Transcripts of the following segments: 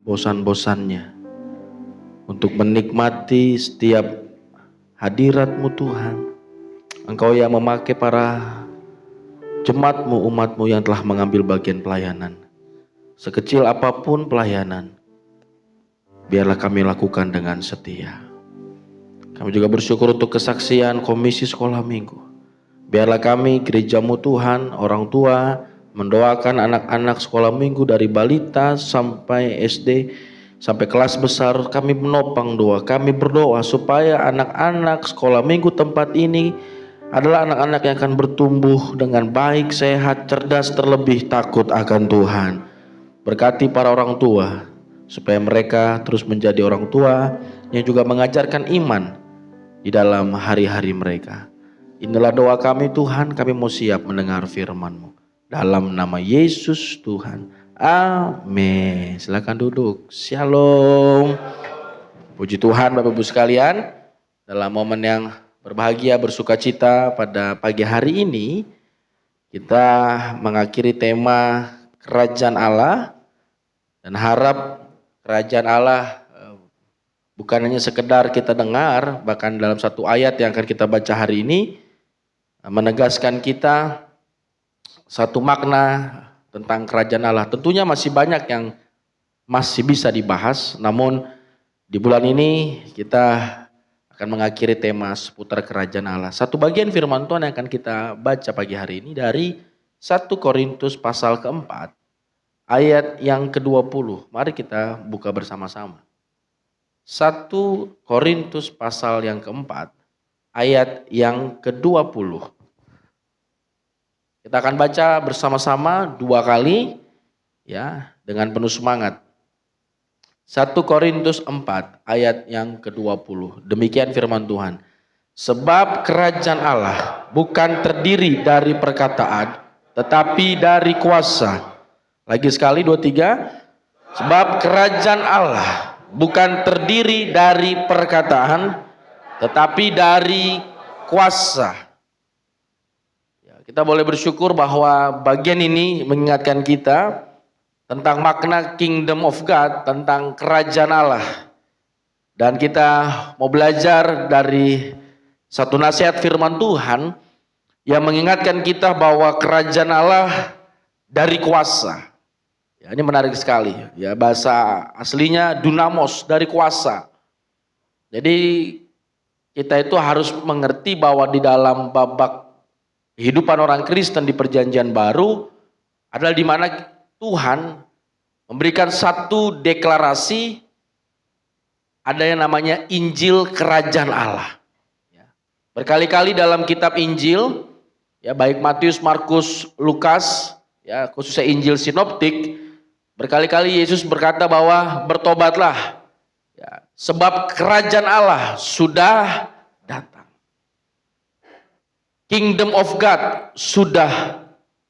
bosan-bosannya untuk menikmati setiap hadirat-Mu Tuhan. Engkau yang memakai para jemaat-Mu, umat-Mu yang telah mengambil bagian pelayanan. Sekecil apapun pelayanan, biarlah kami lakukan dengan setia. Kami juga bersyukur untuk kesaksian Komisi Sekolah Minggu. Biarlah kami, gereja-Mu Tuhan, orang tua, mendoakan anak-anak sekolah minggu dari balita sampai SD, sampai kelas besar. Kami menopang doa, kami berdoa supaya anak-anak sekolah minggu tempat ini adalah anak-anak yang akan bertumbuh dengan baik, sehat, cerdas, terlebih takut akan Tuhan. Berkati para orang tua, supaya mereka terus menjadi orang tua yang juga mengajarkan iman di dalam hari-hari mereka. Inilah doa kami Tuhan, kami mau siap mendengar firman-Mu. Dalam nama Yesus Tuhan. Amin. Silakan duduk. Shalom. Puji Tuhan Bapak Ibu sekalian. Dalam momen yang berbahagia, bersuka cita pada pagi hari ini, kita mengakhiri tema Kerajaan Allah. Dan harap Kerajaan Allah bukan hanya sekedar kita dengar, bahkan dalam satu ayat yang akan kita baca hari ini, menegaskan kita satu makna tentang kerajaan Allah. Tentunya masih banyak yang masih bisa dibahas, namun di bulan ini kita akan mengakhiri tema seputar kerajaan Allah. Satu bagian firman Tuhan yang akan kita baca pagi hari ini dari 1 Korintus pasal keempat, ayat yang ke-20. Mari kita buka bersama-sama. 1 Korintus pasal yang keempat, ayat yang ke-20. Kita akan baca bersama-sama 2 kali ya, dengan penuh semangat. 1 Korintus 4 ayat yang ke-20. Demikian firman Tuhan. Sebab kerajaan Allah bukan terdiri dari perkataan, tetapi dari kuasa. Lagi sekali 2, 3. Sebab kerajaan Allah bukan terdiri dari perkataan, tetapi dari kuasa. Kita boleh bersyukur bahwa bagian ini mengingatkan kita tentang makna Kingdom of God, tentang kerajaan Allah. Dan kita mau belajar dari satu nasihat firman Tuhan yang mengingatkan kita bahwa kerajaan Allah dari kuasa. Ya, ini menarik sekali. Ya, bahasa aslinya dunamos, dari kuasa. Jadi kita itu harus mengerti bahwa di dalam babak kehidupan orang Kristen di Perjanjian Baru adalah di mana Tuhan memberikan satu deklarasi, ada yang namanya Injil Kerajaan Allah. Berkali-kali dalam kitab Injil, ya baik Matius, Markus, Lukas, ya khususnya Injil Sinoptik, berkali-kali Yesus berkata bahwa bertobatlah, ya, sebab Kerajaan Allah sudah datang. Kingdom of God sudah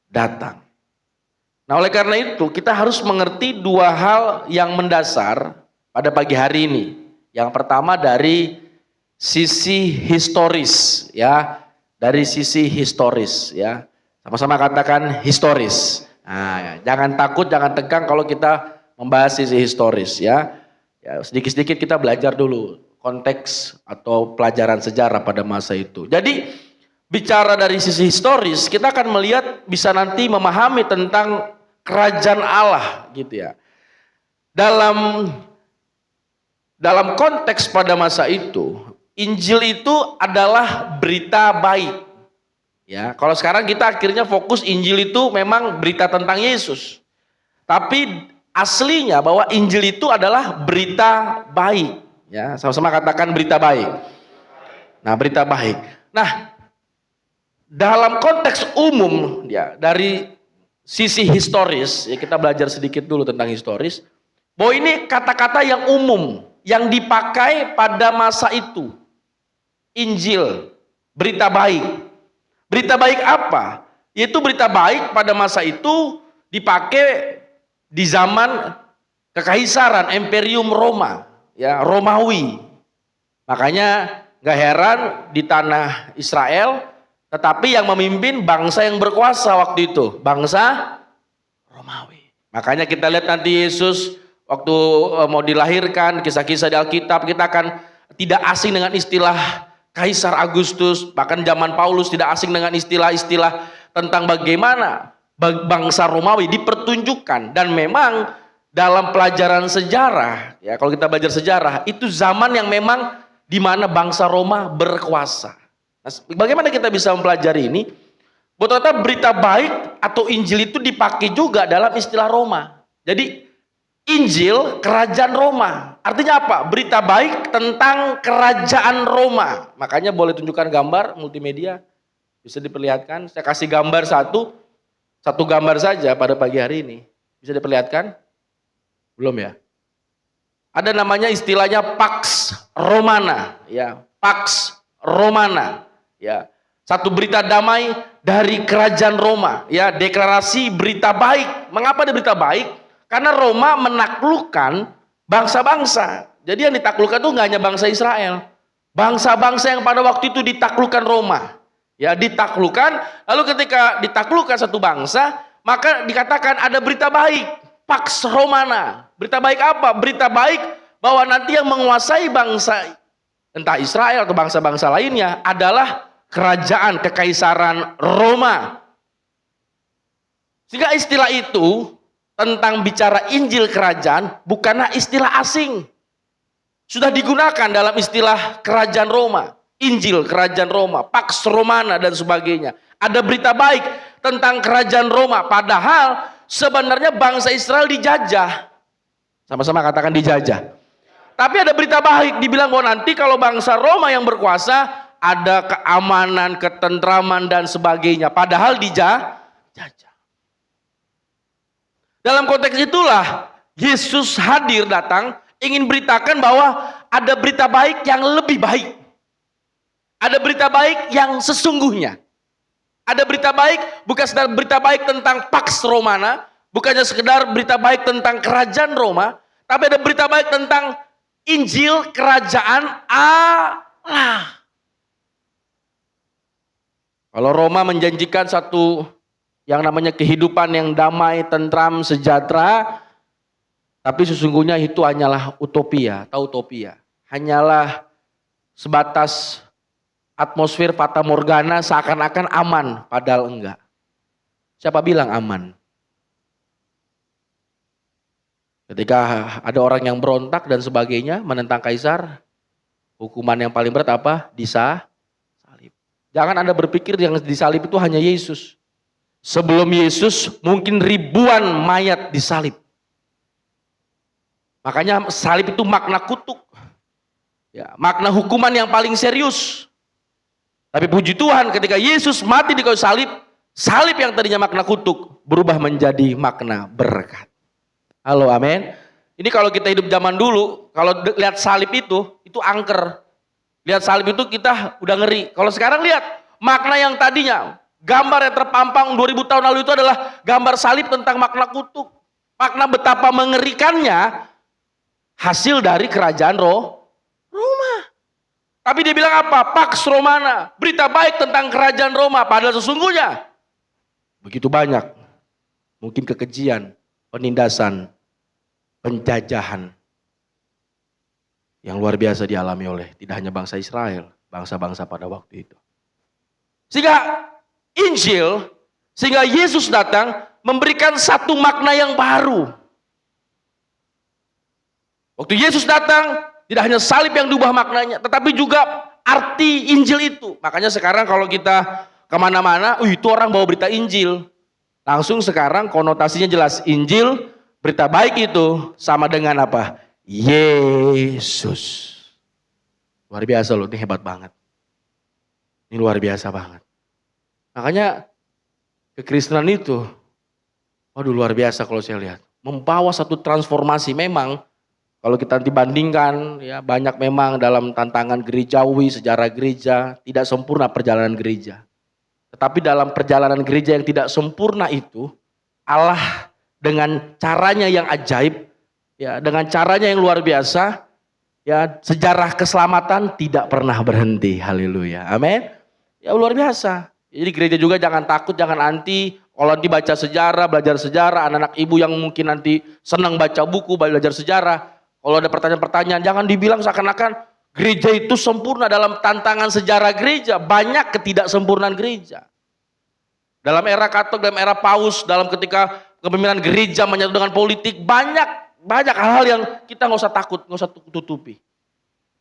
datang. Nah, oleh karena itu kita harus mengerti 2 hal yang mendasar pada pagi hari ini. Yang pertama dari sisi historis, ya, dari sisi historis, ya. Sama-sama katakan historis. Nah, jangan takut, jangan tegang kalau kita membahas sisi historis, ya. Ya, sedikit-sedikit kita belajar dulu konteks atau pelajaran sejarah pada masa itu. Jadi bicara dari sisi historis, kita akan melihat bisa nanti memahami tentang kerajaan Allah gitu ya. Dalam konteks pada masa itu, Injil itu adalah berita baik. Ya, kalau sekarang kita akhirnya fokus Injil itu memang berita tentang Yesus. Tapi aslinya bahwa Injil itu adalah berita baik. Ya, sama-sama katakan berita baik. Nah, berita baik. Nah, dalam konteks umum ya, dari sisi historis, ya kita belajar sedikit dulu tentang historis, bahwa ini kata-kata yang umum yang dipakai pada masa itu. Injil, berita baik. Berita baik apa? Yaitu berita baik pada masa itu dipakai di zaman kekaisaran Imperium Roma, ya, Romawi. Makanya gak heran di tanah Israel, tetapi yang memimpin bangsa yang berkuasa waktu itu, bangsa Romawi. Makanya kita lihat nanti Yesus waktu mau dilahirkan, kisah-kisah di Alkitab, kita akan tidak asing dengan istilah Kaisar Agustus, bahkan zaman Paulus tidak asing dengan istilah-istilah tentang bagaimana bangsa Romawi dipertunjukkan. Dan memang dalam pelajaran sejarah, ya kalau kita belajar sejarah, itu zaman yang memang di mana bangsa Roma berkuasa. Nah, bagaimana kita bisa mempelajari ini? Buat ternyata berita baik atau Injil itu dipakai juga dalam istilah Roma. Jadi Injil kerajaan Roma. Artinya apa? Berita baik tentang kerajaan Roma. Makanya boleh tunjukkan gambar multimedia. Bisa diperlihatkan. Saya kasih gambar satu gambar saja pada pagi hari ini. Bisa diperlihatkan? Belum ya? Ada namanya istilahnya Pax Romana, ya. Pax Romana, ya. Satu berita damai dari kerajaan Roma, ya, deklarasi berita baik. Mengapa ada berita baik? Karena Roma menaklukkan bangsa-bangsa. Jadi yang ditaklukkan itu nggak hanya bangsa Israel. Bangsa-bangsa yang pada waktu itu ditaklukkan Roma. Ya, ditaklukkan, lalu ketika ditaklukkan satu bangsa, maka dikatakan ada berita baik. Pax Romana. Berita baik apa? Berita baik bahwa nanti yang menguasai bangsa, entah Israel atau bangsa-bangsa lainnya, adalah kerajaan kekaisaran Roma. Sehingga istilah itu tentang bicara Injil kerajaan bukanlah istilah asing. Sudah digunakan dalam istilah kerajaan Roma, Injil kerajaan Roma, Pax Romana dan sebagainya. Ada berita baik tentang kerajaan Roma, padahal sebenarnya bangsa Israel dijajah. Sama-sama katakan dijajah. Tapi ada berita baik, dibilang bahwa nanti kalau bangsa Roma yang berkuasa, ada keamanan, ketentraman dan sebagainya. Padahal dijajah. Dalam konteks itulah Yesus hadir datang ingin beritakan bahwa ada berita baik yang lebih baik. Ada berita baik yang sesungguhnya. Ada berita baik bukan sekedar berita baik tentang Pax Romana, bukannya sekedar berita baik tentang kerajaan Roma, tapi ada berita baik tentang Injil kerajaan Allah. Kalau Roma menjanjikan satu yang namanya kehidupan yang damai, tentram, sejahtera, tapi sesungguhnya itu hanyalah utopia, atau utopia. Hanyalah sebatas atmosfer fata morgana, seakan-akan aman, padahal enggak. Siapa bilang aman? Ketika ada orang yang berontak dan sebagainya, menentang kaisar, hukuman yang paling berat apa? Disalib. Jangan Anda berpikir yang disalib itu hanya Yesus. Sebelum Yesus mungkin ribuan mayat disalib. Makanya salib itu makna kutuk. Ya, makna hukuman yang paling serius. Tapi puji Tuhan ketika Yesus mati di kayu salib, salib yang tadinya makna kutuk berubah menjadi makna berkat. Halo, amin. Ini kalau kita hidup zaman dulu, kalau lihat salib itu angker. Lihat salib itu kita udah ngeri. Kalau sekarang lihat makna yang tadinya gambar yang terpampang 2000 tahun lalu itu adalah gambar salib tentang makna kutuk. Makna betapa mengerikannya hasil dari kerajaan Roma. Tapi dia bilang apa? Pax Romana. Berita baik tentang kerajaan Roma. Padahal sesungguhnya begitu banyak. Mungkin kekejian, penindasan, penjajahan yang luar biasa dialami oleh tidak hanya bangsa Israel, bangsa-bangsa pada waktu itu. Sehingga Injil, sehingga Yesus datang memberikan satu makna yang baru. Waktu Yesus datang, tidak hanya salib yang diubah maknanya, tetapi juga arti Injil itu. Makanya sekarang kalau kita kemana-mana, itu orang bawa berita Injil. Langsung sekarang konotasinya jelas, Injil, berita baik itu sama dengan apa? Yesus. Luar biasa loh, ini hebat banget. Ini luar biasa banget. Makanya kekristenan itu, waduh luar biasa kalau saya lihat. Membawa satu transformasi. Memang kalau kita nanti bandingkan, ya banyak memang dalam tantangan gerejawi, sejarah gereja, tidak sempurna perjalanan gereja. Tetapi dalam perjalanan gereja yang tidak sempurna itu, Allah dengan caranya yang ajaib, ya dengan caranya yang luar biasa, ya sejarah keselamatan tidak pernah berhenti. Haleluya. Amin. Ya luar biasa. Jadi gereja juga jangan takut, jangan anti. Kalau nanti baca sejarah, belajar sejarah, anak-anak ibu yang mungkin nanti senang baca buku, belajar sejarah, kalau ada pertanyaan-pertanyaan, jangan dibilang seakan-akan gereja itu sempurna. Dalam tantangan sejarah gereja, banyak ketidaksempurnaan gereja. Dalam era Katolik, dalam era Paus, dalam ketika kepemimpinan gereja menyatu dengan politik, banyak hal-hal yang kita nggak usah takut, nggak usah tutupi.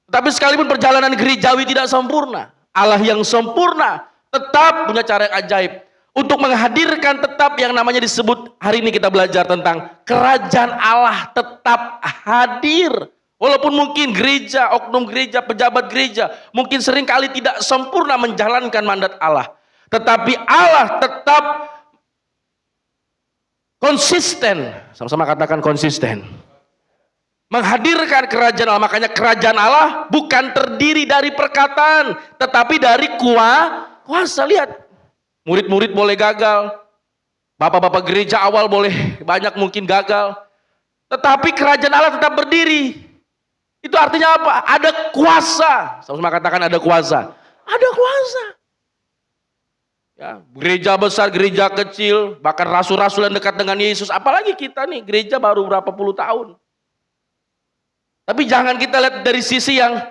Tapi sekalipun perjalanan gerejawi tidak sempurna, Allah yang sempurna tetap punya cara yang ajaib untuk menghadirkan tetap yang namanya disebut, hari ini kita belajar tentang kerajaan Allah tetap hadir. Walaupun mungkin gereja, oknum gereja, pejabat gereja mungkin seringkali tidak sempurna menjalankan mandat Allah, tetapi Allah tetap konsisten. Sama-sama katakan konsisten. Menghadirkan kerajaan Allah. Makanya kerajaan Allah bukan terdiri dari perkataan, tetapi dari kuasa. Lihat, murid-murid boleh gagal, bapak-bapak gereja awal boleh banyak mungkin gagal, tetapi kerajaan Allah tetap berdiri. Itu artinya apa? Ada kuasa. Sama-sama katakan ada kuasa. Ada kuasa. Ya, gereja besar, gereja kecil, bahkan rasul-rasul yang dekat dengan Yesus. Apalagi kita nih, gereja baru berapa puluh tahun. Tapi jangan kita lihat dari sisi yang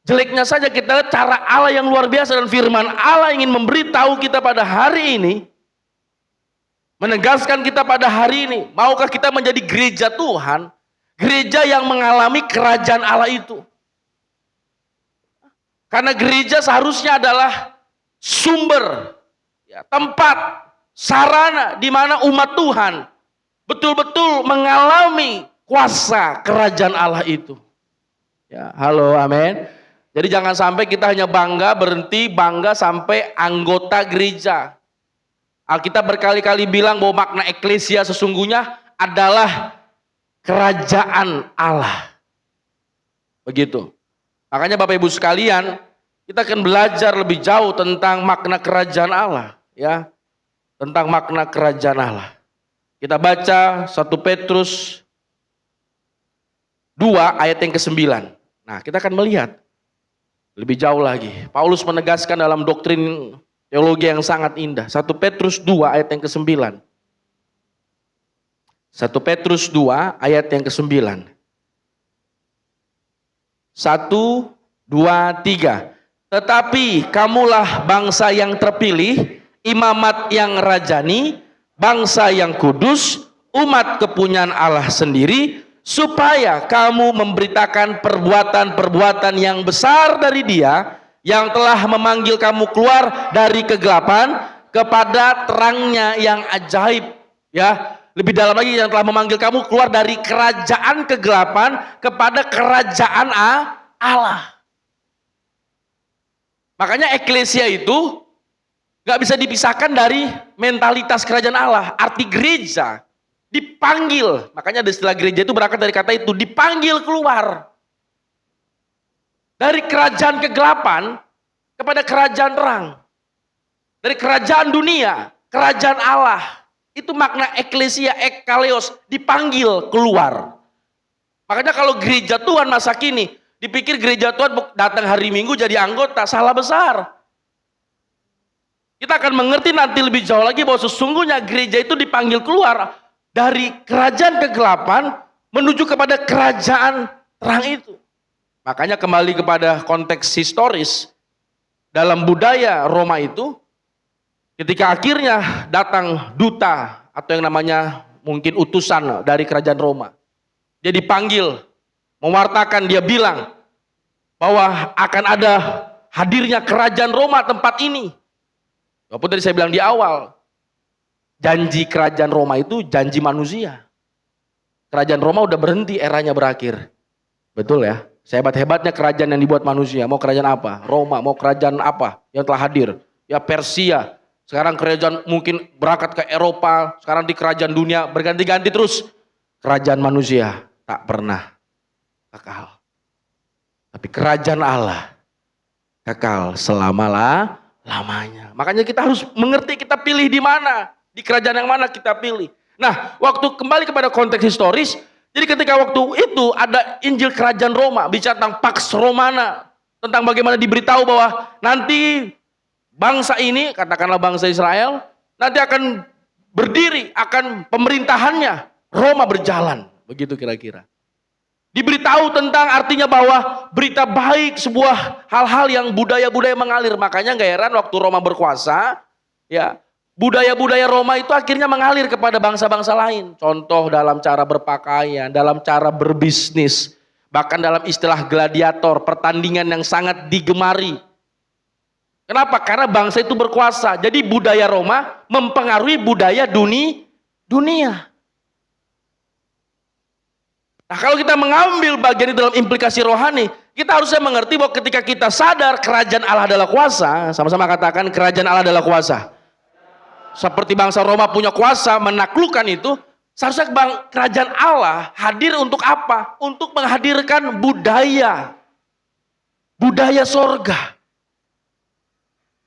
jeleknya saja, kita lihat cara Allah yang luar biasa, dan firman Allah ingin memberitahu kita pada hari ini, menegaskan kita pada hari ini, maukah kita menjadi gereja Tuhan, gereja yang mengalami kerajaan Allah itu. Karena gereja seharusnya adalah sumber, ya, tempat, sarana di mana umat Tuhan betul-betul mengalami kuasa kerajaan Allah itu. Ya, halo, amin. Jadi jangan sampai kita hanya berhenti bangga sampai anggota gereja. Alkitab berkali-kali bilang bahwa makna eklesia sesungguhnya adalah kerajaan Allah. Begitu. Makanya Bapak Ibu sekalian, kita akan belajar lebih jauh tentang makna kerajaan Allah, ya. Tentang makna kerajaan Allah. Kita baca 1 Petrus 2 ayat yang ke-9. Nah, kita akan melihat lebih jauh lagi. Paulus menegaskan dalam doktrin teologi yang sangat indah. 1 Petrus 2 ayat yang ke-9. 1 Petrus 2 ayat yang ke-9. 1, 2, 3. Tetapi kamulah bangsa yang terpilih, imamat yang rajani, bangsa yang kudus, umat kepunyaan Allah sendiri, supaya kamu memberitakan perbuatan-perbuatan yang besar dari Dia yang telah memanggil kamu keluar dari kegelapan kepada terangnya yang ajaib. Ya, lebih dalam lagi, yang telah memanggil kamu keluar dari kerajaan kegelapan kepada kerajaan Allah. Makanya eklesia itu gak bisa dipisahkan dari mentalitas kerajaan Allah. Arti gereja dipanggil, makanya ada istilah gereja itu berangkat dari kata itu, dipanggil keluar dari kerajaan kegelapan kepada kerajaan terang, dari kerajaan dunia, kerajaan Allah. Itu makna eklesia, ekkaleos, dipanggil keluar. Makanya kalau gereja Tuhan masa kini dipikir gereja Tuhan datang hari Minggu jadi anggota, salah besar. Kita akan mengerti nanti lebih jauh lagi bahwa sesungguhnya gereja itu dipanggil keluar dari kerajaan kegelapan menuju kepada kerajaan terang itu. Makanya kembali kepada konteks historis, dalam budaya Roma itu, ketika akhirnya datang duta atau yang namanya mungkin utusan dari kerajaan Roma, dia dipanggil, mewartakan, dia bilang bahwa akan ada hadirnya kerajaan Roma tempat ini. Walaupun tadi saya bilang di awal, janji kerajaan Roma itu janji manusia. Kerajaan Roma udah berhenti, eranya berakhir. Betul ya? Sehebat-hebatnya kerajaan yang dibuat manusia. Mau kerajaan apa? Roma. Mau kerajaan apa yang telah hadir? Ya Persia. Sekarang kerajaan mungkin berangkat ke Eropa. Sekarang di kerajaan dunia berganti-ganti terus. Kerajaan manusia tak pernah kekal. Tapi kerajaan Allah kekal selama-lamanya. Makanya kita harus mengerti kita pilih di mana. Di kerajaan yang mana kita pilih. Nah, waktu kembali kepada konteks historis, jadi ketika waktu itu ada Injil Kerajaan Roma, bicara tentang Pax Romana, tentang bagaimana diberitahu bahwa nanti bangsa ini, katakanlah bangsa Israel, nanti akan berdiri akan pemerintahannya, Roma berjalan. Begitu kira-kira. Diberitahu tentang artinya bahwa berita baik, sebuah hal-hal yang budaya-budaya mengalir. Makanya gak heran waktu Roma berkuasa, ya budaya-budaya Roma itu akhirnya mengalir kepada bangsa-bangsa lain. Contoh dalam cara berpakaian, dalam cara berbisnis, bahkan dalam istilah gladiator, pertandingan yang sangat digemari. Kenapa? Karena bangsa itu berkuasa. Jadi budaya Roma mempengaruhi budaya dunia. Nah, kalau kita mengambil bagian itu dalam implikasi rohani, kita harusnya mengerti bahwa ketika kita sadar kerajaan Allah adalah kuasa, sama-sama katakan kerajaan Allah adalah kuasa. Seperti bangsa Roma punya kuasa menaklukkan itu, seharusnya kerajaan Allah hadir untuk apa? Untuk menghadirkan budaya sorga.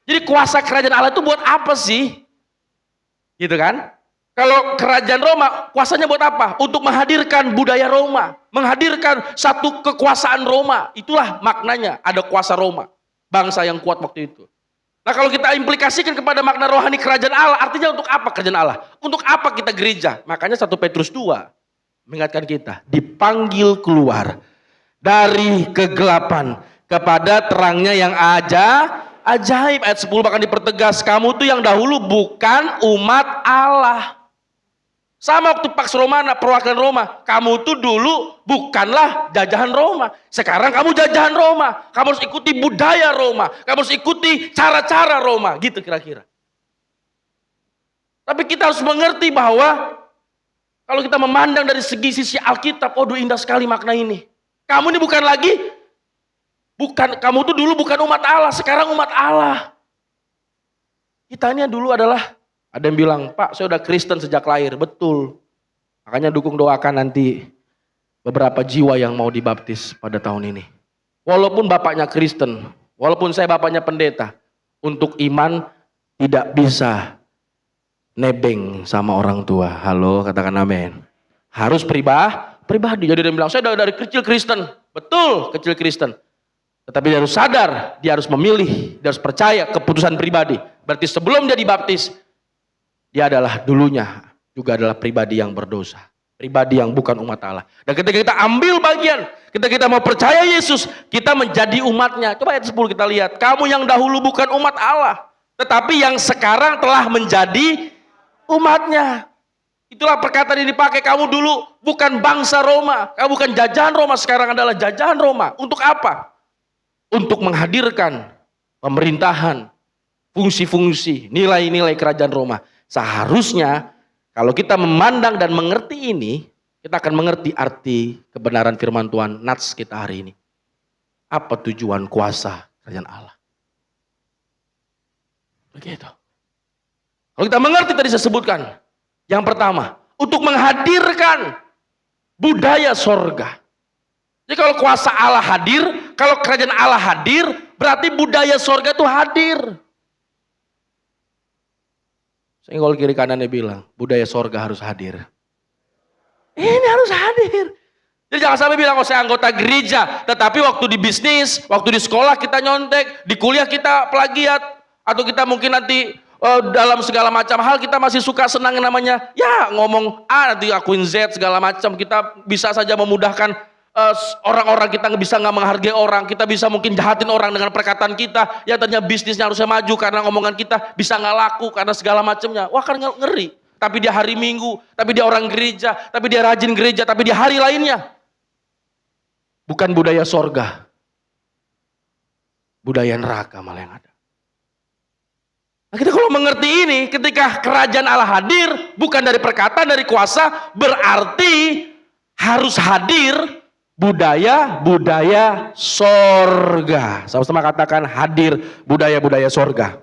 Jadi kuasa kerajaan Allah itu buat apa sih? Gitu kan? Kalau kerajaan Roma, kuasanya buat apa? Untuk menghadirkan budaya Roma. Menghadirkan satu kekuasaan Roma. Itulah maknanya, ada kuasa Roma. Bangsa yang kuat waktu itu. Nah, kalau kita implikasikan kepada makna rohani kerajaan Allah, artinya untuk apa kerajaan Allah? Untuk apa kita gereja? Makanya 1 Petrus 2 mengingatkan kita, dipanggil keluar dari kegelapan kepada terangnya yang ajaib. Ayat 10 bahkan dipertegas, kamu tuh yang dahulu bukan umat Allah. Sama waktu Pax Romana, perwakilan Roma. Kamu tuh dulu bukanlah jajahan Roma. Sekarang kamu jajahan Roma. Kamu harus ikuti budaya Roma. Kamu harus ikuti cara-cara Roma. Gitu kira-kira. Tapi kita harus mengerti bahwa kalau kita memandang dari sisi Alkitab, aduh indah sekali makna ini. Kamu ini kamu tuh dulu bukan umat Allah, sekarang umat Allah. Kita ini dulu adalah, ada yang bilang, Pak saya udah Kristen sejak lahir. Betul. Makanya dukung doakan nanti beberapa jiwa yang mau dibaptis pada tahun ini. Walaupun bapaknya Kristen, walaupun saya bapaknya pendeta, untuk iman tidak bisa nebeng sama orang tua. Halo, katakan amin. Harus pribadi. Jadi dia bilang, saya dari kecil Kristen. Betul, kecil Kristen. Tetapi dia harus sadar, dia harus memilih, dia harus percaya keputusan pribadi. Berarti sebelum dia dibaptis, dia adalah dulunya juga adalah pribadi yang berdosa. Pribadi yang bukan umat Allah. Dan ketika kita ambil bagian, ketika kita mau percaya Yesus, kita menjadi umatnya. Coba ayat 10 kita lihat. Kamu yang dahulu bukan umat Allah, tetapi yang sekarang telah menjadi umatnya. Itulah perkataan yang dipakai, kamu dulu bukan bangsa Roma. Kamu bukan jajahan Roma, sekarang adalah jajahan Roma. Untuk apa? Untuk menghadirkan pemerintahan, fungsi-fungsi, nilai-nilai kerajaan Roma. Seharusnya kalau kita memandang dan mengerti ini, kita akan mengerti arti kebenaran firman Tuhan nats kita hari ini. Apa tujuan kuasa kerajaan Allah? Begitu. Kalau kita mengerti tadi saya sebutkan, yang pertama, untuk menghadirkan budaya sorga. Jadi kalau kuasa Allah hadir, kalau kerajaan Allah hadir, berarti budaya sorga itu hadir. Senggol kiri kanannya bilang, budaya sorga harus hadir. Ini harus hadir. Jadi jangan sampai bilang, oh saya anggota gereja, tetapi waktu di bisnis, waktu di sekolah kita nyontek, di kuliah kita plagiat, atau kita mungkin nanti dalam segala macam hal kita masih suka senang yang namanya, ya ngomong A nanti akuin Z segala macam, kita bisa saja memudahkan orang-orang, kita bisa nggak menghargai orang, kita bisa mungkin jahatin orang dengan perkataan kita, ya tadinya bisnisnya harusnya maju karena ngomongan kita, bisa nggak laku karena segala macamnya. Wah kan ngeri. Tapi dia hari Minggu, tapi dia orang gereja, tapi dia rajin gereja, tapi dia hari lainnya. Bukan budaya sorga. Budaya neraka malah yang ada. Nah, kita kalau mengerti ini, ketika kerajaan Allah hadir, bukan dari perkataan, dari kuasa, berarti harus hadir budaya sorga. Sama-sama katakan hadir budaya sorga.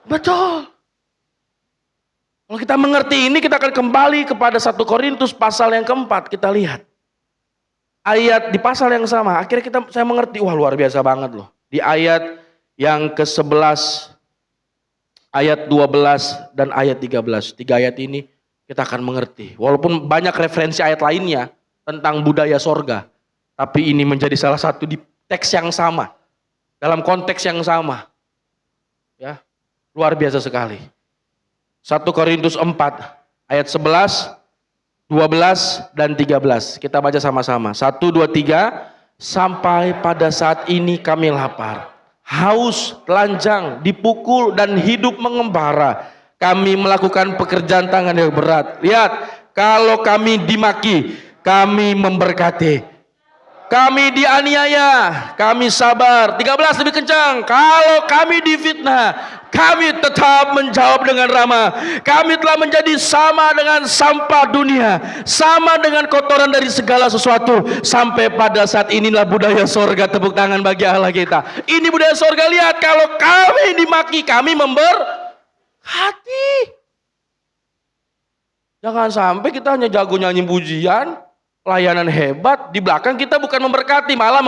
Betul. Kalau kita mengerti ini, kita akan kembali kepada 1 Korintus pasal yang keempat. Kita lihat ayat di pasal yang sama. Akhirnya saya mengerti, wah luar biasa banget loh. Di ayat yang ke-11, ayat 12 dan ayat 13. 3 ayat ini kita akan mengerti. Walaupun banyak referensi ayat lainnya tentang budaya sorga, tapi ini menjadi salah satu di teks yang sama, dalam konteks yang sama. Ya, luar biasa sekali. 1 Korintus 4 ayat 11, 12 dan 13. Kita baca sama-sama. 1, 2, 3. Sampai pada saat ini kami lapar, haus, telanjang, dipukul dan hidup mengembara. Kami melakukan pekerjaan tangan yang berat. Lihat, kalau kami dimaki, kami memberkati. Kami dianiaya, kami sabar. 13 lebih kencang. Kalau kami difitnah, kami tetap menjawab dengan ramah. Kami telah menjadi sama dengan sampah dunia, sama dengan kotoran dari segala sesuatu. Sampai pada saat inilah budaya sorga. Tepuk tangan bagi Allah kita. Ini budaya sorga. Lihat, kalau kami dimaki, kami memberkati. Jangan sampai kita hanya jago nyanyi pujian, layanan hebat, di belakang kita bukan memberkati, malah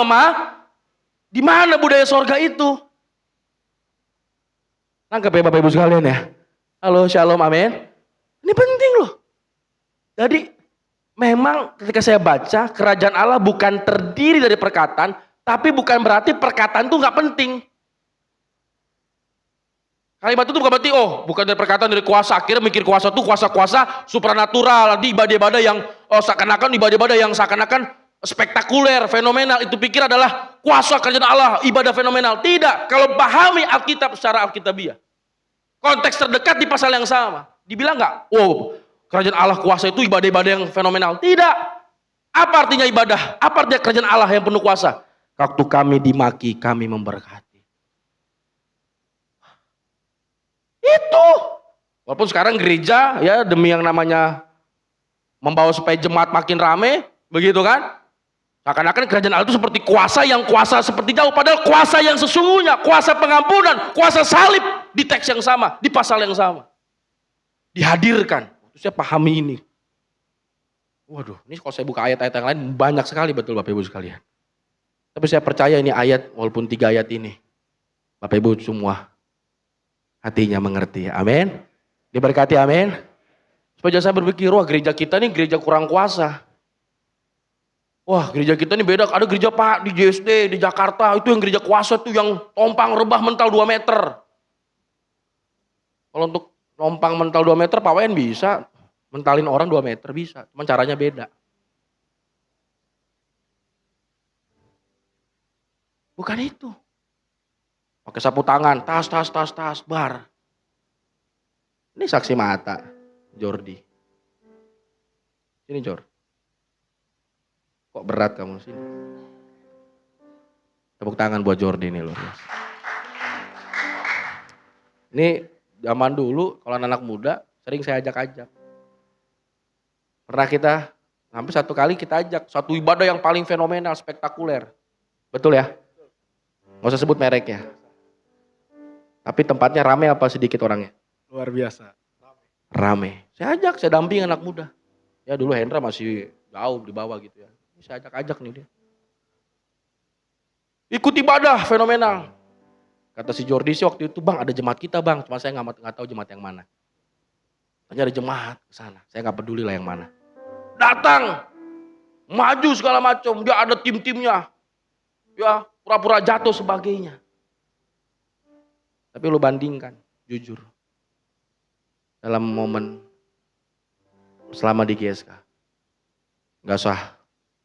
di mana budaya sorga itu? Nangkep ya Bapak Ibu sekalian ya? Halo, shalom, amin. Ini penting loh. Jadi memang ketika saya baca, kerajaan Allah bukan terdiri dari perkataan, tapi bukan berarti perkataan itu nggak penting. Kalimat itu bukan berarti, bukan dari perkataan, dari kuasa. Akhirnya mikir kuasa itu kuasa-kuasa supranatural, di ibadah-ibadah yang seakan-akan ibadah-ibadah yang seakan-akan spektakuler, fenomenal. Itu pikir adalah kuasa kerajaan Allah, ibadah fenomenal. Tidak, kalau pahami Alkitab secara Alkitabiah. Konteks terdekat di pasal yang sama. Dibilang nggak, kerajaan Allah kuasa itu ibadah-ibadah yang fenomenal. Tidak. Apa artinya ibadah? Apa artinya kerajaan Allah yang penuh kuasa? Waktu kami dimaki, kami memberkati. Itu. Walaupun sekarang gereja ya demi yang namanya membawa supaya jemaat makin rame, begitu kan? Seakan-akan kerajaan Allah itu seperti kuasa yang kuasa seperti jauh, padahal kuasa yang sesungguhnya, kuasa pengampunan, kuasa salib di teks yang sama, di pasal yang sama. Dihadirkan. Saya pahami ini. Waduh, ini kalau saya buka ayat-ayat yang lain banyak sekali betul Bapak Ibu sekalian. Tapi saya percaya ini ayat, walaupun 3 ayat ini, Bapak Ibu semua hatinya mengerti. Amin. Diberkati, amin. Supaya jangan saya berpikir, wah gereja kita ini gereja kurang kuasa. Wah gereja kita ini beda, ada gereja Pak di JSD, di Jakarta, itu yang gereja kuasa tuh yang tompang rebah mental 2 meter. Kalau untuk tompang mental 2 meter, Pak Wayan bisa. Mentalin orang 2 meter bisa, cuma caranya beda. Bukan itu. Pakai sapu tangan, tas, bar. Ini saksi mata, Jordi. Sini Jor. Kok berat kamu sini? Tepuk tangan buat Jordi nih loh. Ini zaman dulu kalau anak muda sering saya ajak-ajak. Pernah kita, sampai 1 kali kita ajak, satu ibadah yang paling fenomenal, spektakuler. Betul ya? Nggak usah sebut mereknya. Tapi tempatnya rame apa sedikit orangnya? Luar biasa. Rame. Saya ajak, saya damping anak muda. Ya dulu Hendra masih jauh di bawah gitu ya. Saya ajak-ajak nih dia. Ikut ibadah fenomenal. Kata si Jordi sih waktu itu, bang ada jemaat kita bang. Cuma saya nggak tahu jemaat yang mana. Tanya ada jemaat ke sana. Saya nggak peduli lah yang mana. Datang. Maju segala macam. Dia ada tim-timnya. Ya pura-pura jatuh sebagainya. Tapi lu bandingkan, jujur. Dalam momen selama di GSK. Gak usah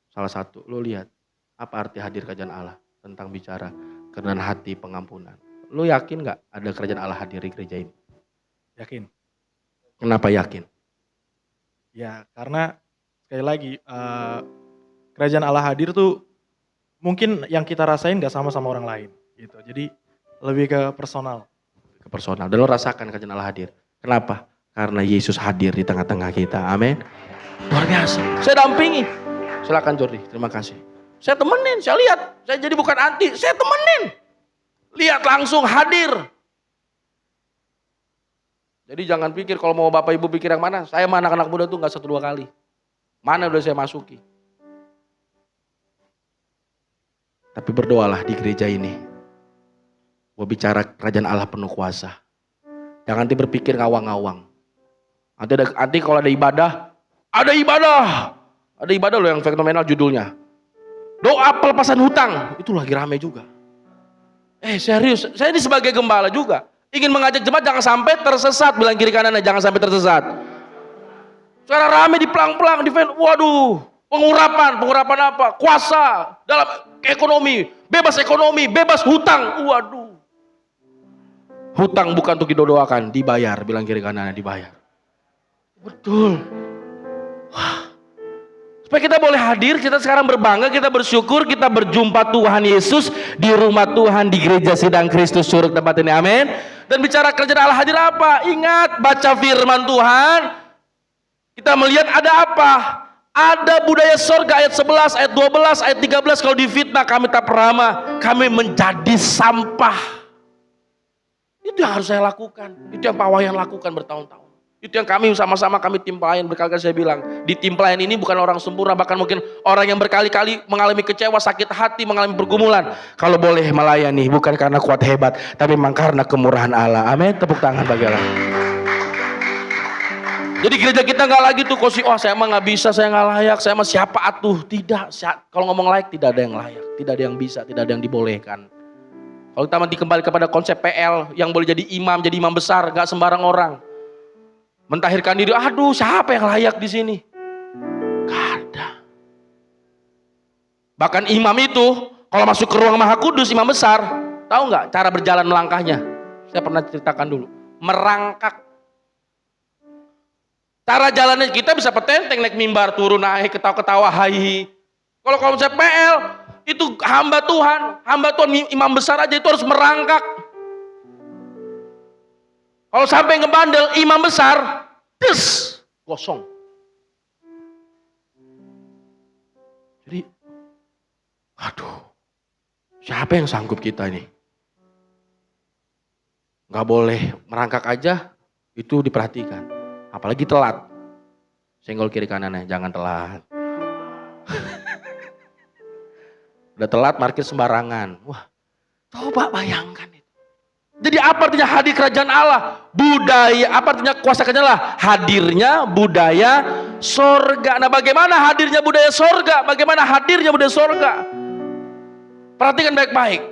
salah satu. Lu lihat, apa arti hadir kerajaan Allah? Tentang bicara kerendahan hati, pengampunan. Lu yakin gak ada kerajaan Allah hadir di gereja ini? Yakin. Kenapa yakin? Ya karena sekali lagi kerajaan Allah hadir tuh mungkin yang kita rasain gak sama orang lain. Gitu. Jadi lebih ke personal. Ke personal. Dan lo rasakan kerajaan Allah hadir. Kenapa? Karena Yesus hadir di tengah-tengah kita. Amin. Luar biasa. Saya dampingi. Silakan Jordi. Terima kasih. Saya temenin. Saya lihat. Saya jadi bukan anti. Saya temenin. Lihat langsung hadir. Jadi jangan pikir kalau mau Bapak Ibu pikir yang mana. Saya sama anak-anak muda tuh gak 1-2 kali. Mana udah saya masuki. Tapi berdoalah di gereja ini. Gue bicara kerajaan Allah penuh kuasa. Jangan nanti berpikir ngawang-ngawang. Nanti kalau ada ibadah. Ada ibadah loh yang fenomenal judulnya. Doa pelepasan hutang. Itu lagi rame juga. Serius. Saya ini sebagai gembala juga. Ingin mengajak jemaat jangan sampai tersesat. Bilang kiri kanannya, jangan sampai tersesat. Sekarang rame di pelang-pelang, di waduh, pengurapan apa? Kuasa dalam ekonomi, bebas hutang. Waduh. Hutang bukan untuk didoakan, dibayar. Bilang kiri kanannya, dibayar. Betul. Wah. Supaya kita boleh hadir, kita sekarang berbangga, kita bersyukur, kita berjumpa Tuhan Yesus di rumah Tuhan, di gereja Sidang Kristus Curug tempat ini, amin. Dan bicara kerajaan Allah hadir apa? Ingat, baca firman Tuhan, kita melihat ada apa? Ada budaya sorga ayat 11, ayat 12, ayat 13, kalau difitnah kami tak ramah, kami menjadi sampah. Itu yang harus saya lakukan, itu yang Pak Wayan lakukan bertahun-tahun. Itu yang kami sama-sama kami tim pelayan, berkali-kali saya bilang, di tim pelayan ini bukan orang sempurna, bahkan mungkin orang yang berkali-kali mengalami kecewa, sakit hati, mengalami pergumulan. Kalau boleh melayani, bukan karena kuat hebat, tapi memang karena kemurahan Allah. Amin, tepuk tangan bagi Allah. Jadi gereja kita gak lagi tuh, oh saya mah gak bisa, saya gak layak, saya mah siapa atuh. Tidak, kalau ngomong layak tidak ada yang layak, tidak ada yang bisa, tidak ada yang dibolehkan. Kalau kita nanti kembali kepada konsep PL, yang boleh jadi imam besar, gak sembarang orang. Mentahirkan diri, aduh siapa yang layak di sini? Gak ada. Bahkan imam itu, kalau masuk ke ruang Maha Kudus, imam besar, tahu nggak cara berjalan melangkahnya? Saya pernah ceritakan dulu, merangkak. Cara jalannya kita bisa petenteng, naik mimbar, turun, naik, ketawa-ketawa, hai. Kalau konsep PL, itu hamba Tuhan imam besar aja itu harus merangkak. Kalau sampai ngebandel imam besar, gosong. Jadi, aduh, siapa yang sanggup kita ini? Gak boleh merangkak aja, itu diperhatikan. Apalagi telat. Senggol kiri kanannya, jangan telat. Udah telat, parkir sembarangan. Wah, coba bayangkan itu. Jadi apa artinya hadir kerajaan Allah? Budaya, apa artinya kuasa kerajaan Allah? Hadirnya budaya sorga. Nah bagaimana hadirnya budaya sorga? Bagaimana hadirnya budaya sorga? Perhatikan baik-baik.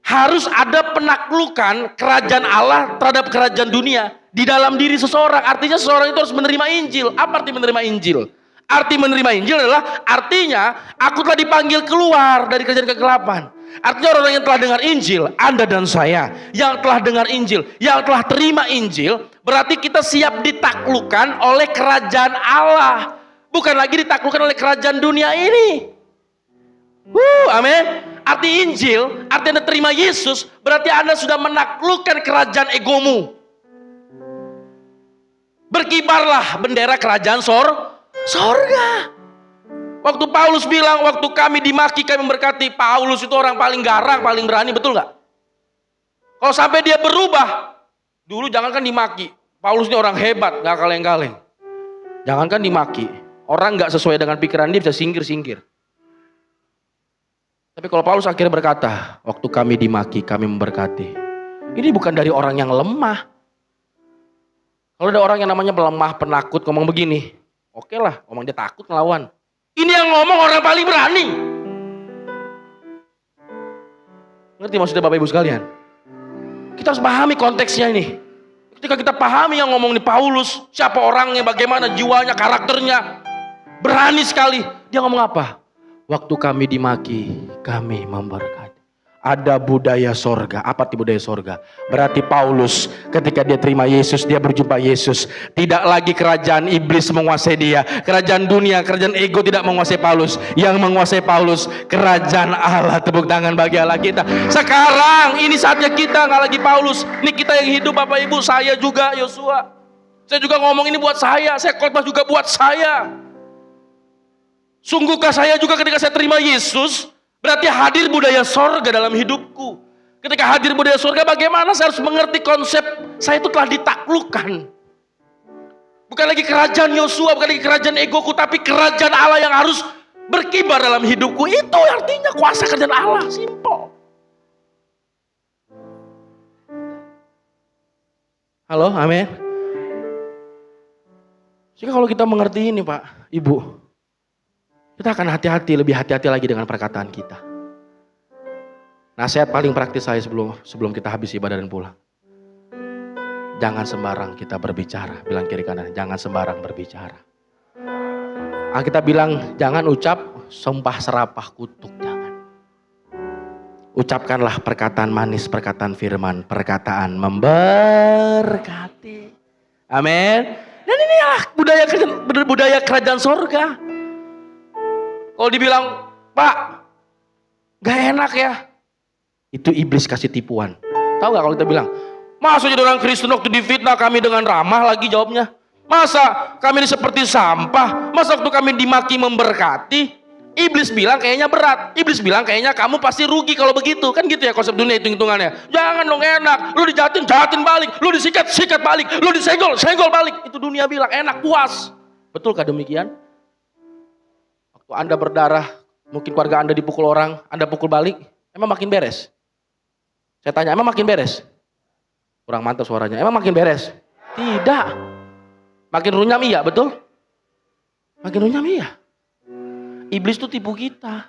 Harus ada penaklukan kerajaan Allah terhadap kerajaan dunia di dalam diri seseorang. Artinya seseorang itu harus menerima Injil. Apa arti menerima Injil? Arti menerima Injil adalah artinya aku telah dipanggil keluar dari kerajaan kegelapan. Artinya orang yang telah dengar Injil, Anda dan saya yang telah dengar Injil, yang telah terima Injil, berarti kita siap ditaklukkan oleh kerajaan Allah. Bukan lagi ditaklukkan oleh kerajaan dunia ini. Amin. Arti Injil, arti Anda terima Yesus, berarti Anda sudah menaklukkan kerajaan egomu. Berkibarlah bendera kerajaan sorga. Waktu Paulus bilang, waktu kami dimaki, kami memberkati. Paulus itu orang paling garang, paling berani, betul gak? Kalau sampai dia berubah, dulu jangankan dimaki. Paulus ini orang hebat, gak kaleng-kaleng. Jangankan dimaki, orang gak sesuai dengan pikiran dia bisa singkir-singkir. Tapi kalau Paulus akhirnya berkata, waktu kami dimaki, kami memberkati. Ini bukan dari orang yang lemah. Kalau ada orang yang namanya lemah, penakut, ngomong begini, oke lah, ngomong dia takut ngelawan. Ini yang ngomong orang paling berani. Ngerti maksudnya Bapak Ibu sekalian? Kita harus pahami konteksnya ini. Ketika kita pahami yang ngomong di Paulus, siapa orangnya, bagaimana jiwanya, karakternya, berani sekali. Dia ngomong apa? Waktu kami dimaki, kami memberkati. Ada budaya sorga. Apa itu budaya sorga? Berarti Paulus ketika dia terima Yesus, dia berjumpa Yesus. Tidak lagi kerajaan iblis menguasai dia. Kerajaan dunia, kerajaan ego tidak menguasai Paulus. Yang menguasai Paulus, kerajaan Allah. Tepuk tangan bagi Allah kita. Sekarang ini saatnya kita, nggak lagi Paulus. Ini kita yang hidup Bapak Ibu, saya juga Yosua. Saya juga ngomong ini buat saya khotbah juga buat saya. Sungguhkah saya juga ketika saya terima Yesus, berarti hadir budaya sorga dalam hidupku. Ketika hadir budaya sorga, bagaimana saya harus mengerti konsep saya itu telah ditaklukkan. Bukan lagi kerajaan Yosua, bukan lagi kerajaan egoku, tapi kerajaan Allah yang harus berkibar dalam hidupku. Itu artinya kuasa kerajaan Allah, simple. Halo, amin. Jadi kalau kita mengerti ini Pak, Ibu, kita akan hati-hati, lebih hati-hati lagi dengan perkataan kita. Nasihat paling praktis saya sebelum kita habis ibadah dan pulang. jangan sembarang kita berbicara. Bilang kiri kanan, jangan sembarang berbicara. Kita bilang jangan ucap sumpah serapah kutuk, jangan. Ucapkanlah perkataan manis, perkataan firman, perkataan memberkati. Amin. Dan inilah budaya kerajaan sorga. Kalau dibilang, Pak, gak enak ya. Itu iblis kasih tipuan. Tahu gak kalau kita bilang, masa jadi orang Kristen waktu difitnah kami dengan ramah lagi jawabnya. Masa kami ini seperti sampah. Masa waktu kami dimaki memberkati. Iblis bilang kayaknya berat. Iblis bilang kayaknya kamu pasti rugi kalau begitu. Kan gitu ya konsep dunia hitung-hitungannya. Jangan dong enak. Lu dijahatin, jahatin balik. Lu disikat, sikat balik. Lu disenggol, senggol balik. Itu dunia bilang enak, puas. Betulkah demikian? Waktu Anda berdarah, mungkin keluarga Anda dipukul orang, Anda pukul balik. Emang makin beres? Saya tanya, emang makin beres? Kurang mantap suaranya. Emang makin beres? Tidak. Makin runyam iya, betul? Makin runyam iya. Iblis itu tipu kita.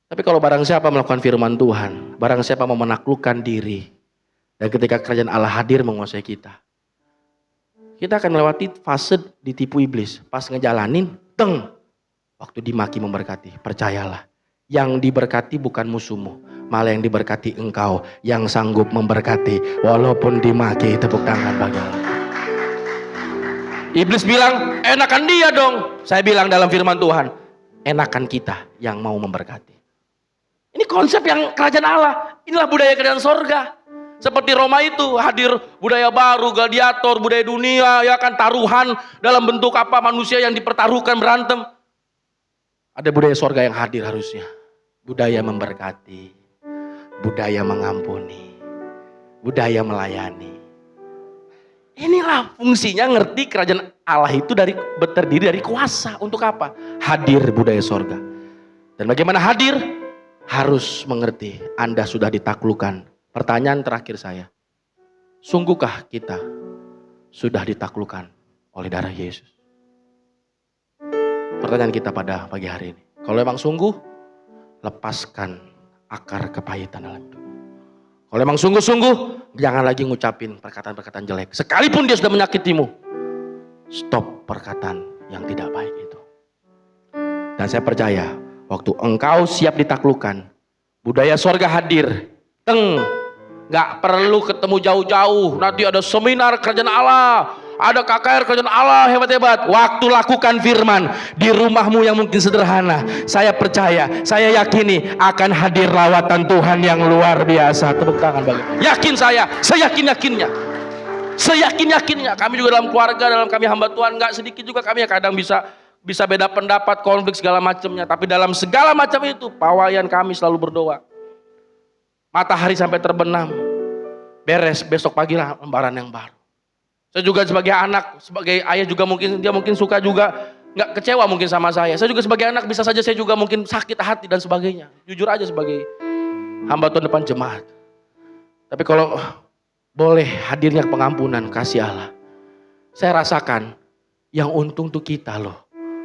Tapi kalau barang siapa melakukan firman Tuhan, barang siapa mau menaklukkan diri, dan ketika kerajaan Allah hadir menguasai kita, kita akan melewati fase ditipu iblis. Pas ngejalanin, waktu dimaki memberkati. Percayalah, yang diberkati bukan musuhmu, malah yang diberkati engkau yang sanggup memberkati walaupun dimaki. Tepuk tangan bagi Allah. Iblis bilang, enakan dia dong. Saya bilang dalam firman Tuhan, enakan kita yang mau memberkati. Ini konsep yang kerajaan Allah. Inilah budaya kerajaan sorga. Seperti Roma itu hadir budaya baru, gladiator, budaya dunia, ya kan, taruhan dalam bentuk apa, manusia yang dipertaruhkan berantem. Ada budaya sorga yang hadir harusnya. Budaya memberkati, budaya mengampuni, budaya melayani. Inilah fungsinya ngerti kerajaan Allah itu terdiri dari kuasa. Untuk apa? Hadir budaya sorga. Dan bagaimana hadir? Harus mengerti Anda sudah ditaklukkan. Pertanyaan terakhir saya. Sungguhkah kita sudah ditaklukkan oleh darah Yesus? Pertanyaan kita pada pagi hari ini. Kalau memang sungguh, lepaskan akar kepahitan dalam hidup. Kalau memang sungguh-sungguh, jangan lagi ngucapin perkataan-perkataan jelek. Sekalipun dia sudah menyakitimu, stop perkataan yang tidak baik itu. Dan saya percaya, waktu engkau siap ditaklukkan, budaya sorga hadir. Gak perlu ketemu jauh-jauh. Nanti ada seminar kerajaan Allah, ada KKR kerajaan Allah hebat-hebat. Waktu lakukan firman di rumahmu yang mungkin sederhana, saya percaya, saya yakini akan hadir lawatan Tuhan yang luar biasa. Tepuk tangan bagi. Yakin saya yakin-yakinnya. Seyakin-yakinnya. Kami juga dalam keluarga, dalam kami hamba Tuhan, gak sedikit juga kami ya kadang bisa beda pendapat, konflik segala macamnya. Tapi dalam segala macam itu, pawayan kami selalu berdoa. Matahari sampai terbenam, beres, besok pagi lah lembaran yang baru. Saya juga sebagai anak, sebagai ayah juga dia mungkin suka juga, nggak kecewa mungkin sama saya. Saya juga sebagai anak bisa saja saya juga mungkin sakit hati dan sebagainya. Jujur aja sebagai hamba Tuhan depan jemaat. Tapi kalau boleh hadirnya pengampunan kasih Allah, saya rasakan yang untung tuh kita loh.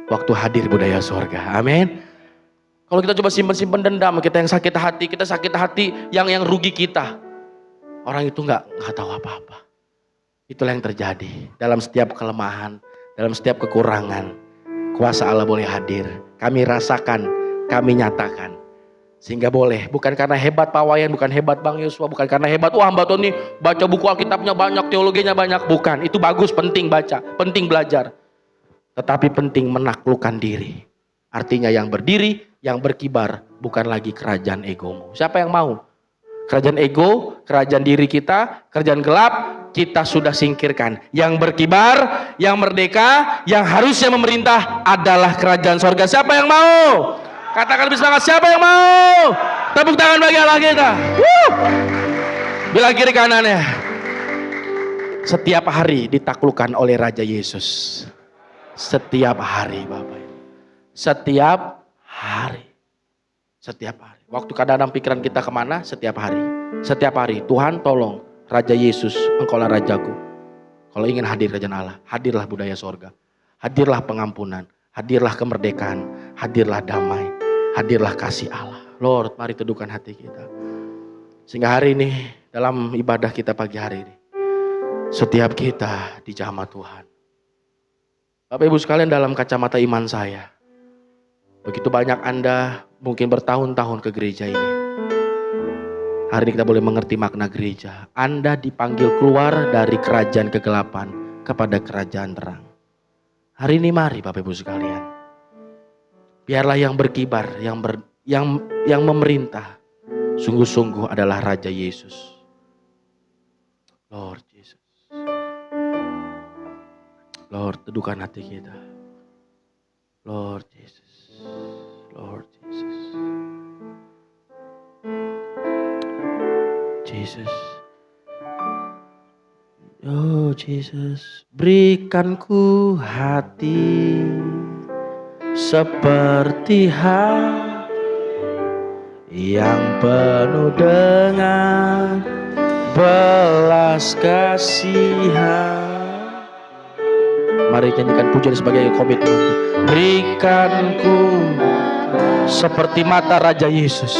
Waktu hadir budaya sorga, amin. Kalau kita coba simpen dendam, kita yang sakit hati yang rugi kita. Orang itu nggak tahu apa-apa. Itulah yang terjadi dalam setiap kelemahan, dalam setiap kekurangan. Kuasa Allah boleh hadir. Kami rasakan, kami nyatakan. Sehingga boleh, bukan karena hebat pawayan, bukan hebat Bang Yosua, bukan karena hebat, wah Mbak Tony baca buku Alkitabnya banyak, teologinya banyak. Bukan, itu bagus, penting baca, penting belajar. Tetapi penting menaklukkan diri. Artinya yang berdiri, yang berkibar, bukan lagi kerajaan egomu. Siapa yang mau? Kerajaan ego, kerajaan diri kita, kerajaan gelap, kita sudah singkirkan. Yang berkibar, yang merdeka, yang harusnya memerintah adalah kerajaan sorga. Siapa yang mau? Katakan lebih semangat, siapa yang mau? Tepuk tangan bagi Allah kita. Bilang kiri kanannya. Setiap hari ditaklukkan oleh Raja Yesus. Setiap hari Bapak Ibu. Setiap hari. Setiap hari. Waktu kadang-kadang pikiran kita kemana? Setiap hari. Setiap hari. Tuhan tolong. Raja Yesus, engkaulah Rajaku. Kalau ingin hadir kerajaan Allah, hadirlah budaya sorga. Hadirlah pengampunan. Hadirlah kemerdekaan. Hadirlah damai. Hadirlah kasih Allah. Lord, mari teduhkan hati kita. Sehingga hari ini dalam ibadah kita pagi hari ini, setiap kita dijamah Tuhan. Bapak Ibu sekalian, dalam kacamata iman saya, begitu banyak Anda mungkin bertahun-tahun ke gereja ini. Hari ini kita boleh mengerti makna gereja. Anda dipanggil keluar dari kerajaan kegelapan kepada kerajaan terang. Hari ini mari Bapak Ibu sekalian, biarlah yang berkibar, yang memerintah sungguh-sungguh adalah Raja Yesus. Lord Jesus. Lord, teduhkan hati kita. Lord Jesus. Lord Jesus. Jesus. Oh Jesus, berikan ku hati seperti hati yang penuh dengan belas kasihan. Mari nyanyikan pujian sebagai komitmen. Berikan ku seperti mata Raja Yesus,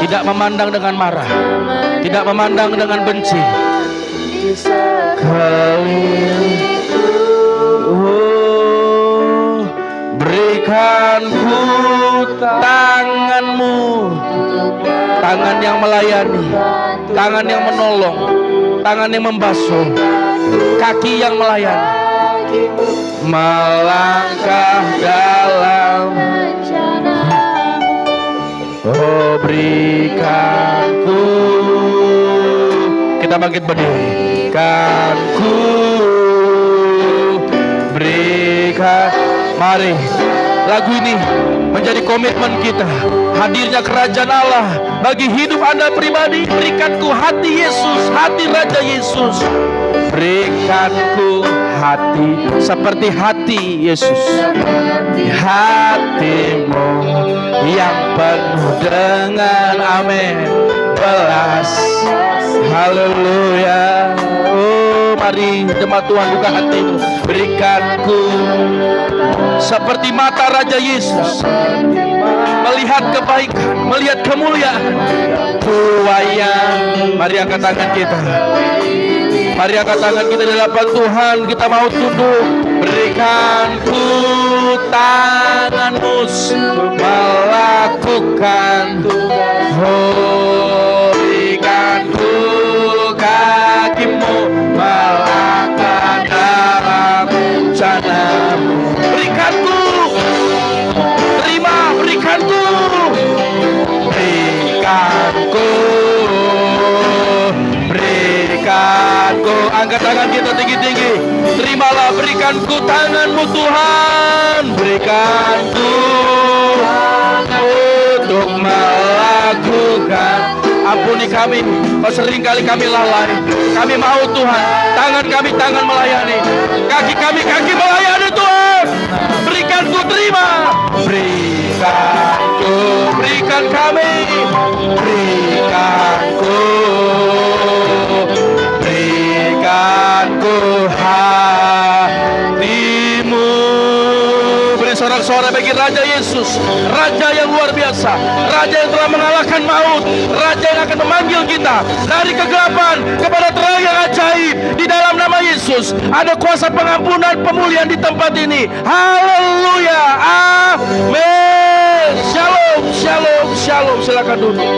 tidak memandang dengan marah, tidak memandang dengan benci. Berikan ku tanganmu, tangan yang melayani, tangan yang menolong, tangan yang membasuh, kaki yang melayani, melangkah dalam. Oh, berikan ku. Kita bangkit berdiri. Berikan ku, berikan. Mari lagu ini menjadi komitmen kita. Hadirnya kerajaan Allah bagi hidup Anda pribadi. Berikan ku hati Yesus, hati Raja Yesus. Berikan ku hati seperti hati Yesus, hatimu yang penuh dengan amin, belas. Haleluya. Oh, mari jemaat Tuhan, buka hatimu. Berikanku seperti mata Raja Yesus, melihat kebaikan, melihat kemuliaan. Tuayang. Mari angkat tangan kita. Mari angkat tangan kita di hadapan Tuhan. Kita mau tunduk. Berikanku tanganmu melakukan. Oh, berikanku kakimu melangkah dalam rencanamu. Berikanku, terima, berikanku, berikanku, berikanku. Angkat tangan kita tinggi-tinggi. Terimalah, berikanku tanganmu Tuhan. Berikanku untuk melakukan. Ampuni kami, sering kali kami lalai. Kami mau Tuhan, tangan kami tangan melayani, kaki kami kaki melayani Tuhan. Berikanku, terima. Berikanku, berikan kami. Berikanku, berikanku hatimu. Beri sorak-sorai bagi Raja Yesus, Raja yang luar biasa, Raja yang telah mengalahkan maut, Raja yang akan memanggil kita dari kegelapan kepada terang yang ajaib. Di dalam nama Yesus ada kuasa pengampunan, pemulihan di tempat ini. Haleluya, amin. Shalom, shalom, shalom. Silakan duduk.